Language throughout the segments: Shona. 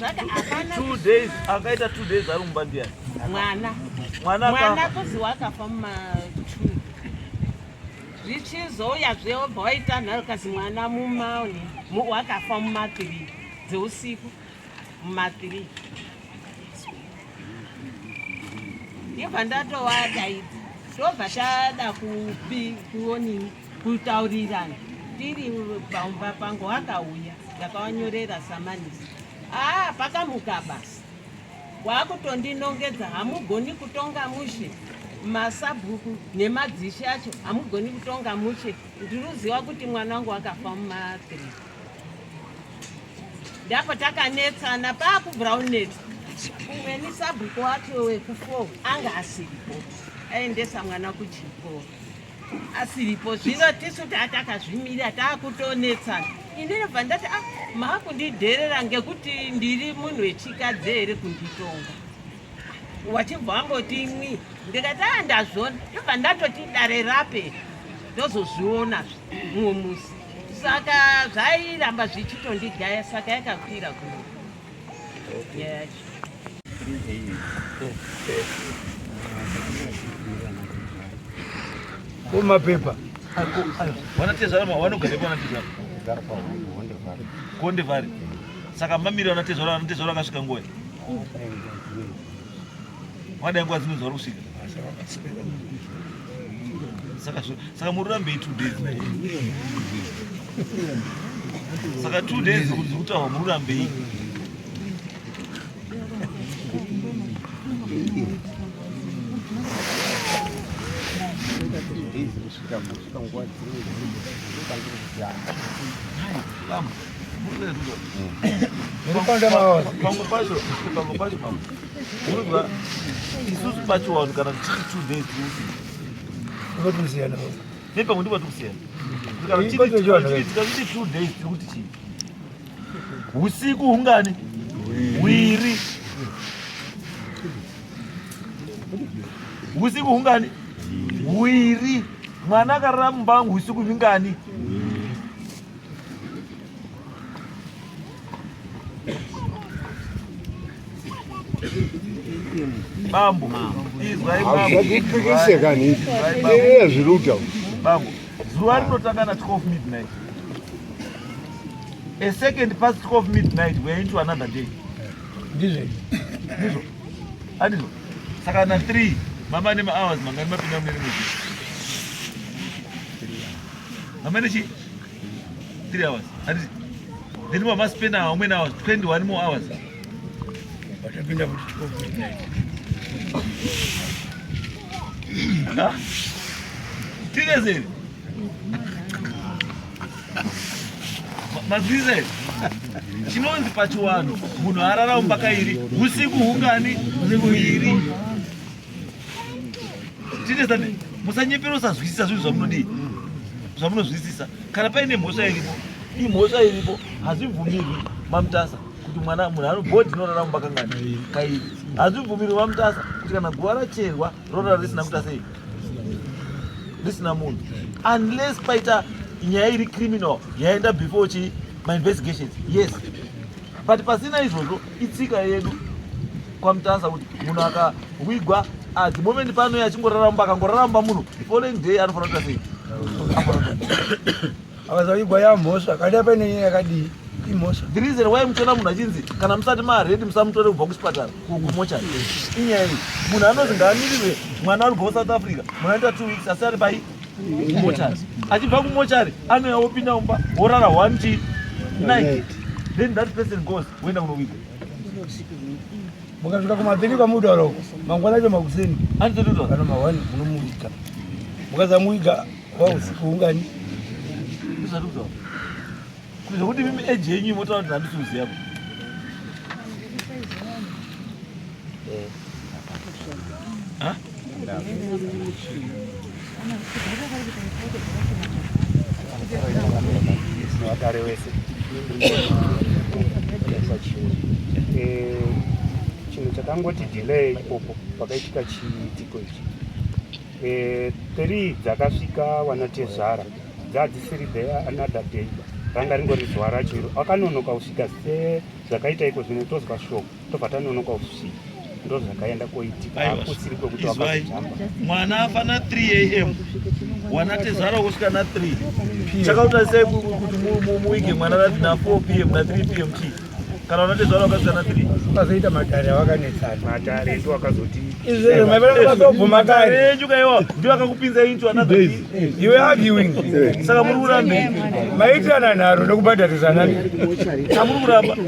zvaka apana 2 days akaita 2 days ari mumba ndiani mwana kuzi wakafa muma2 zvichizouya zveobva waita nharo kazi mwana mumaoni wakafa muma3 dzeusiku muma3 ndibva ndatovadaidza ndobva tada kuonini kutaurirana tiri pamba pangu akauya ndakawanyorera samanisi pakamuka basi wakutondinongedza hamugoni kutonga mushe masabhuku nemadzishe acho hamugoni kutonga mushe ndiriziva kuti mwana wangu wakafa muma3 ndapo takanetsana paakubhurauneti umwe ni sabhuku wacho weku4 anga asiripo aendesa mwana kuchikoro asiripo zvino tisu tatakazvimirira taakutonetsana inenobva ndati maakundidherera ngekuti ndiri munhu wechikadzi here kunditonga wachibva wangoti mwi ndikati ndazvona ndobva ndatoti dare rape ndozozviona mumwe musi saka zvairamba zvichitondigaya saka yakakwira kuno yacho kumapepa vanatezvara vanogara vanatezvara kondevari saka mamiri vanatezvara vakasvika nguva vadai nguva dzino zvavari kusvika saka mururambei 2 days saka 2 days kutaura mururambei pamwe pacho unonzwa isusu pacho vanhu kana tichiti 2 days kusiyana nepamwe ndipo tikusiyana tikazviti 2 days tiri kuti chii usiku hungani hwiri usiku hungani hwiri mwana akarara mumbangu usiku vingani bambo izwai bambo zuva rinotanga na 12 midnight a second past 12 midnight we are into another day ndizvo andizvo saka na 3 mama nema hours mangani mapinda mune rimwe mama nechi 3 hours andizvo then mama spend how many hours 21 more hours watapinda kuti 12 midnight tirezeri mazvizere chinonzi pachiwanhu munhu arara mpaka iri usiku hungani hwiri tirezani musanyepera usazwisisa zvinhu zvamunodii zvamunozwisisa kana paine mhosva iripo ii mhosva iripo hazvibvumirwi mamutasa kuti mwana munhu anobhodhi inorara mumba kangani kairi hazvibvumirwi mamutasa kuti kana guva racherwa rorara risina kuita sei risina munhu unless paita nyaya iri criminal yaenda before chi mainvestigations yes but pasina izvozvo itsika yedu kwamutasa kuti munhu akawigwa at the moment pano achingorara mumba akangorara mumba munhu following day anofanira kuita sei akazawigwa yamhosva kada paine nyaya yakadii imhosva the reason why muchiona munhu achinzi kana musati maredi musamutore kubva kuchipatara kumochari inyaya iyi munhu anozi ngaamirire mwana ari kubva South Africa munhu anoita 2 weeks asi ari pai kumochari achibva kumochari anouya wopinda mumba worara 1 night then that person goes woenda kunowiga mukasvika kuma3 kwamudaro uko mangwana acho makuseni anitototaura kana ma1 munomuwiga mukasamuwiga wausiku ungani izvatutaura kuti mimi eji yenyu imotaura kuti handisiuziyapo wadare wese chinhu chakangoti delay ipopo pakaitika chiitiko ichi 3 dzakasvika vanatezvara dzadzisiri there another day ranga ringori zuva racho iro akanonoka kusvika zvakaita iko zvino tozwa shoko tobva tanonoka kusvika ndo zvakaenda koitika kusiri kwekuti wakazojamba mwana afana 3 am wana tezaro kusvika na 3 chakauta sei kuti muige mwana rati na 4 pm na 3 pm chi kana unatezaro wakasvika na 3 ukazoita matare awakanetsana matare ndo akazoti izvero mavera vakazobvuma kare enjuka iwa ndio akakupinza into another iwe arguing saka muri kuramba maitana naro ndokubhadharisana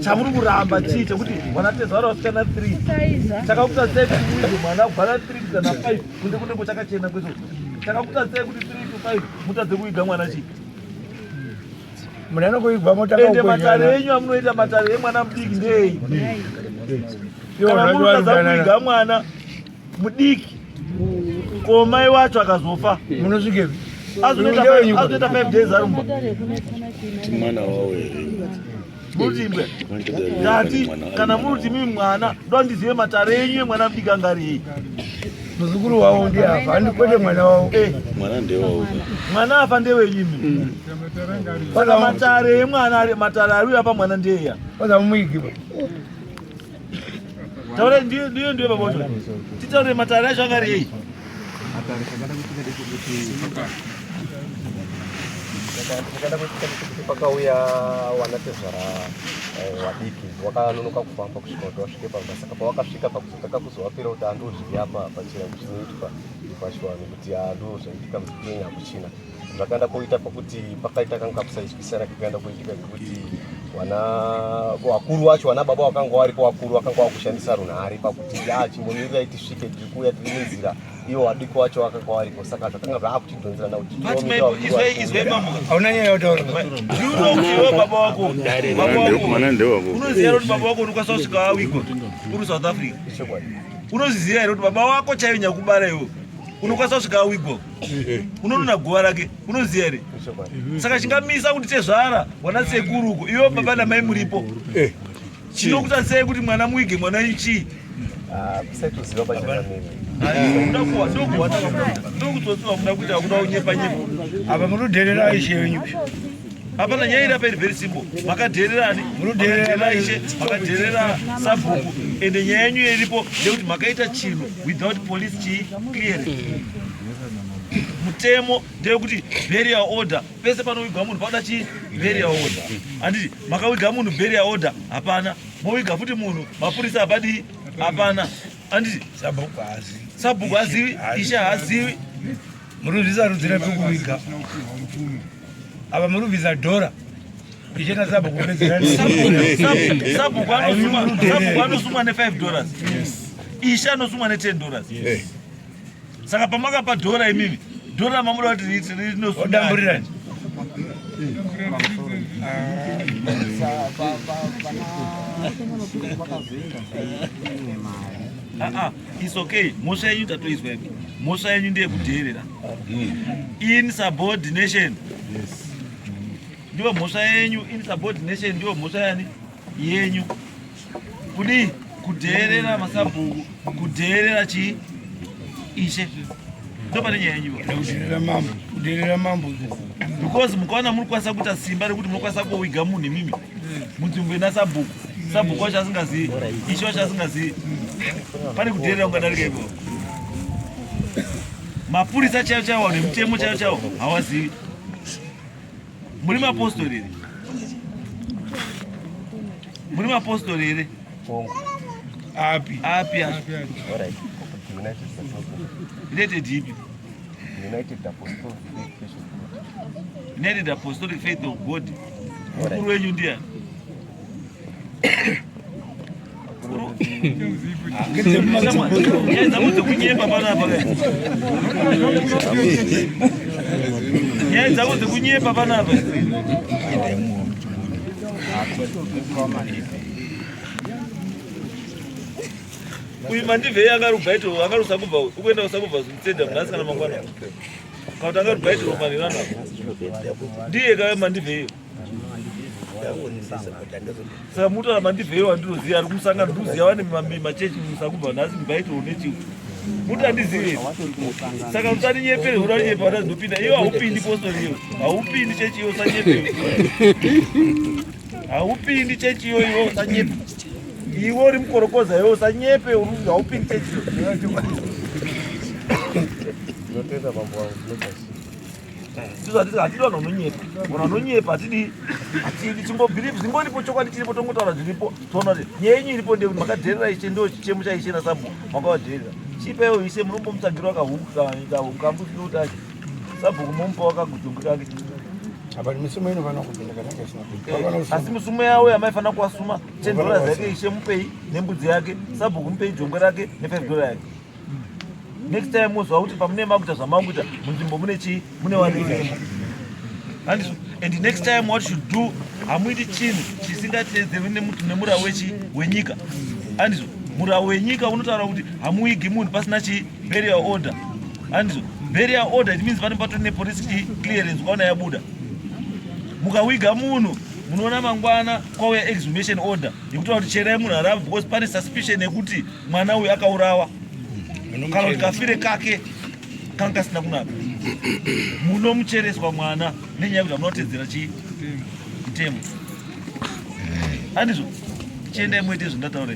chamuri kuramba chiite kuti wanatezaro wasvika na 3 chakakuta sei kuti muige mwana kubva 3 kusvika na 5 kunze kunenge chakachena kweso chakakuta sei kuti 3 to 5 mutadze kuiga mwana chi munhu anokuigwa ende matare enyu amunoita matare emwana mudiki ndei kana munotadza kuiga mwana mudiki ko mai wacho akazofa munosvikepi azoita 5 days arumba mwana wawo murutimbwe ndati kana muruti mimi mwana ndondizive matare enyu emwana mudiki angarei muzukuru wavo ndiafa handikwete mwana wavo mwana ndewawo mwana afa ndewenyimi saka matare emwana matare ari apa mwana ndeya wazamumuigiwa taure ndiyo baboto titaure matare acho angarei pakauya wanatezvara wadiki wakanonoka kufamba kusvika kuti wasvike pamba saka pawakasvika pakuzotaka kuzovapira kuti andozviyapa pachirungu chinoitwa pashwani kuti andozvaitika muzvikenya hakuchina zvakaenda koita pakuti pakaita kanga kusaizwisana kakaenda koitika kuti vakuru vacho vana baba vakanga varipo vakuru vakanga vakushandisa runhare pakuti chimbomirira tisvike tiri kuuya tiri munzira ivo vadiki vacho vakanga varipo saka zvakanga zvaakuchidhonzerana kuti hauna nyaya yotaura iwe baba wako mwana ndewako unoziva kuti baba wako unokwanisa kusvika awiko uri South Africa unozviziva here kuti baba wako chaivo nyakubara iwe unokwanisa kusvika awigwa unonona guva rake unoziva here saka chingamisa kuti tezvara wana sekuruko iwe baba namai muripo chinokuta sei kuti mwana muige mwana ichi kusaitoziva pachanamiri ndokutsosiwa muda kuita kuda kunyepa nyepa apa murudherera aishe yenyu hapana nyaya iri apa iri very simple makadhererani murudherera aishe makadherera sabhuku ende nyaya yenyu iripo ndekuti makaita chinhu without police chi clearance mutemo ndeyekuti burial order pese panowiga munhu pauda chi burial order handiti makawiga munhu burial order hapana mowiga futi munhu mapurisa hapadi hapana handiti sabhuku hazivi ishe haazivi murubvisa rudzira pekuviga apa murubvisa dhora ichena sabhuku sabhuku anosumwa ne$5 ishe anosumwa ne$10 saka pamakapa dhora imimi dhora mamuda kuti rinosudamburirani it's okay mhosva yenyu tatoizwa ipi mhosva yenyu ndeyekudheerera insubordination ndiyo mhosva yenyu insubordination ndiyo mhosva yani yenyu kudi kudheerera masabhuku kudheerera chi ishe ndo pane nyaya yenyu kudheerera mambo because mukaona muri kwanisa kuita simba rekuti munokwanisa kuwiga munhu imimi munzvimbo ina sabhuku sabhuku wacho asingazivi ishe wacho asingazivi pane kudheerera ungadarika ipo mapurisa chaivo chaivo nemutemo chaivo chaivo hawazivi muri mapostori here muri mapostori here api api acho united ipi United Apostolic Faith of God. Mkuru wenyu ndiani? Nyaya dzangu dzekunyemba panapa. Nyaya dzangu dzekunyemba panapa. Uyu mandivhei angarubhaito angarusakubva ukuenda kusakubva zvimutsenda munasi kana mangwana. Kauta angarubhaito romanirana. Ndiye kave mandivhei. Saka mutora mandivhei wandinoziva ari kumusangano ndikuziva vane machechi musakubva nhasi mubhaito unechiwo. Kuti handizivi. Saka usaninyepere unaninyepa utazopinda. Iwe haupindi postori iyo. Haupindi chechi iyo usanyepe. Haupindi chechi iyo iwe usanyepe. Iwe uri mukorokoza iwe usanyepe haupindi chechi iyo. Notenda mambo wangu. Hatidi vanhu vanonyepa. Vanhu vanonyepa hatidi chimbobhiripi zimbonipo chokwadi chiripo tongotaura zviripo toona kuti nyaya yenyu iripo ndekuti makadherera ishe ndo chichemo chaishe nasambo makavadherera chipaiwo ishe munombomutsvagira wakahukambusiwe kuti ache sabhuku momupa wakagutungu kake asi misumo yawo yamaifanira kuwasuma $10 yake ishe mupei nembudzi yake sabhuku mupei jongwe rake ne$5 yake. Next time muzwa kuti pamune makuita zvamakuita munzvimbo mune chii mune wanei. And next time what you should do hamuiti chinhu chisingatedzerwi nemurau wenyika. Andizvo murau wenyika unotaura kuti hamuigi munhu pasina chi burial order. Andizvo burial order it means pane patori nepolice clearance kwaona yabuda. Mukawiga munhu munoona mangwana kwauya exhumation order yekutaura kuti cherai munhu harapwa because pane suspicion yekuti mwana uyu akaurawa. Kana kuti kafire kake kanga kasina kunaka munomuchereswa mwana nenyaya yekuti hamunotedzera chitemo. Handizvo chiendai muite zvandataura.